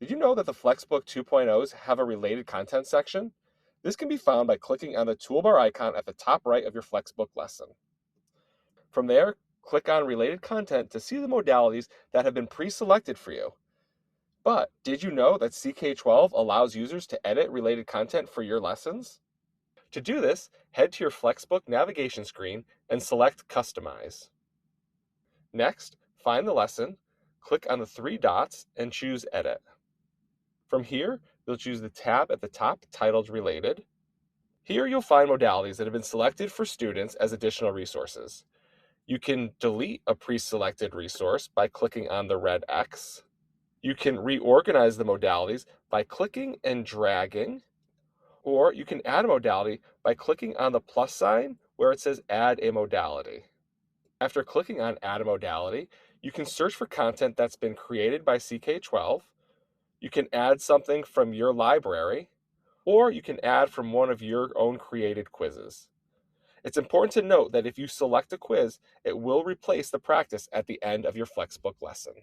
Did you know that the FlexBook 2.0s have a related content section? This can be found by clicking on the toolbar icon at the top right of your FlexBook lesson. From there, click on Related Content to see the modalities that have been pre-selected for you. But did you know that CK12 allows users to edit related content for your lessons? To do this, head to your FlexBook navigation screen and select Customize. Next, find the lesson, click on the three dots, and choose Edit. From here, you'll choose the tab at the top titled Related. Here you'll find modalities that have been selected for students as additional resources. You can delete a pre-selected resource by clicking on the red X. You can reorganize the modalities by clicking and dragging, or you can add a modality by clicking on the plus sign where it says Add a Modality. After clicking on Add a Modality, you can search for content that's been created by CK12. You can add something from your library, or you can add from one of your own created quizzes. It's important to note that if you select a quiz, it will replace the practice at the end of your FlexBook lesson.